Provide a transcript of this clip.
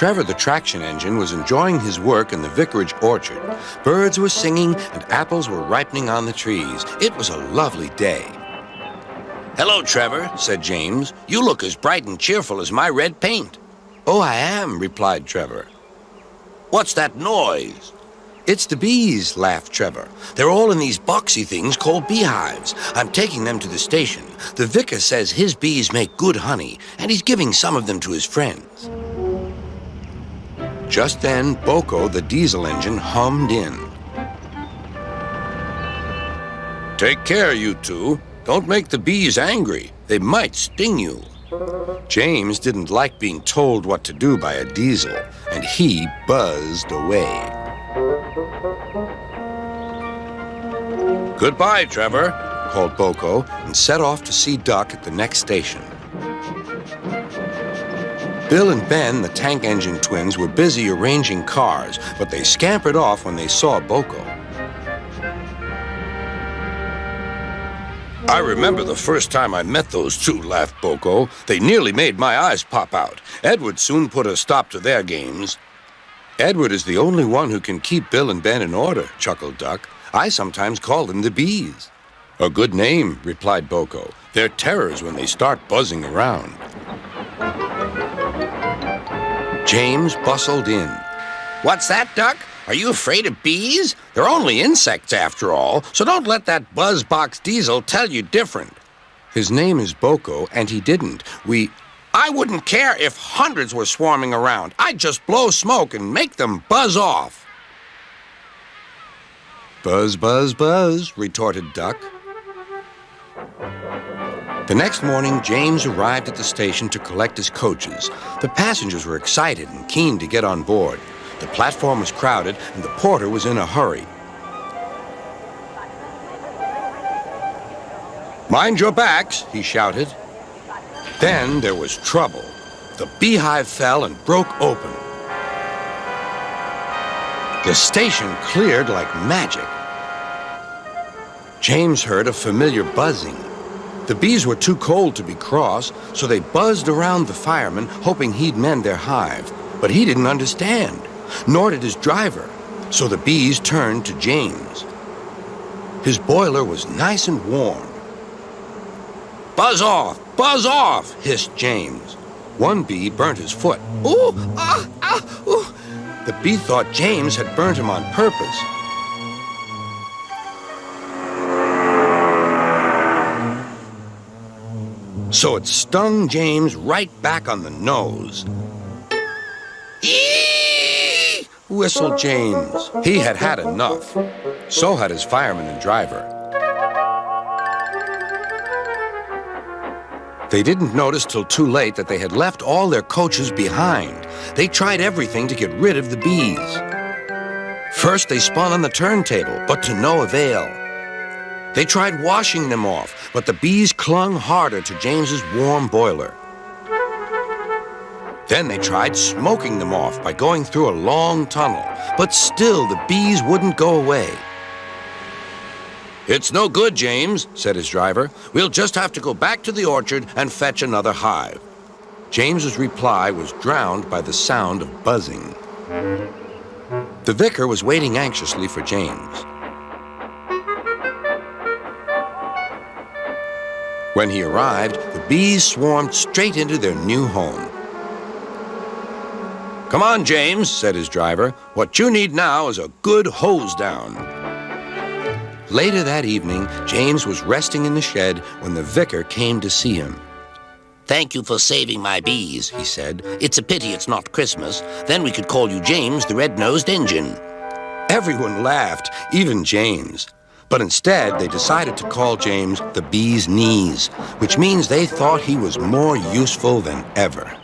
Trevor the traction engine was enjoying his work in the vicarage orchard, birds were singing and apples were ripening on the trees. It was a lovely day. Hello, Trevor, said James. You look as bright and cheerful as my red paint. Oh, I am, replied Trevor. What's that noise? It's the bees, laughed Trevor. They're all in these boxy things called beehives. I'm taking them to the station. The vicar says his bees make good honey, and he's giving some of them to his friends. Just then, Boko, the diesel engine, hummed in. Take care, you two. Don't make the bees angry. They might sting you. James didn't like being told what to do by a diesel, and he buzzed away. Goodbye, Trevor, called Boko, and set off to see Duck at the next station. Bill and Ben, the tank engine twins, were busy arranging cars, but they scampered off when they saw Boko. I remember the first time I met those two, laughed Boko. They nearly made my eyes pop out. Edward soon put a stop to their games. Edward is the only one who can keep Bill and Ben in order, chuckled Duck. I sometimes call them the bees. A good name, replied Boko. They're terrors when they start buzzing around. James bustled in. What's that, Duck? Are you afraid of bees? They're only insects after all, so don't let that buzzbox diesel tell you different. His name is Boko, and he didn't. I wouldn't care if hundreds were swarming around. I'd just blow smoke and make them buzz off. Buzz, buzz, buzz, retorted Duck. The next morning, James arrived at the station to collect his coaches. The passengers were excited and keen to get on board. The platform was crowded, and the porter was in a hurry. Mind your backs, he shouted. Then there was trouble. The beehive fell and broke open. The station cleared like magic. James heard a familiar buzzing. The bees were too cold to be cross, so they buzzed around the fireman, hoping he'd mend their hive. But he didn't understand, nor did his driver, so the bees turned to James. His boiler was nice and warm. Buzz off, hissed James. One bee burnt his foot. Ooh, ooh. The bee thought James had burnt him on purpose. So it stung James right back on the nose. Eee! Whistled James. He had had enough. So had his fireman and driver. They didn't notice till too late that they had left all their coaches behind. They tried everything to get rid of the bees. First, they spun on the turntable, but to no avail. They tried washing them off, but the bees clung harder to James's warm boiler. Then they tried smoking them off by going through a long tunnel, but still the bees wouldn't go away. It's no good, James, said his driver. We'll just have to go back to the orchard and fetch another hive. James's reply was drowned by the sound of buzzing. The vicar was waiting anxiously for James. When he arrived, the bees swarmed straight into their new home. Come on, James, said his driver. What you need now is a good hose down. Later that evening, James was resting in the shed when the vicar came to see him. Thank you for saving my bees, he said. It's a pity it's not Christmas. Then we could call you James the Red-Nosed Engine. Everyone laughed, even James. But instead, they decided to call James the Bee's Knees, which means they thought he was more useful than ever.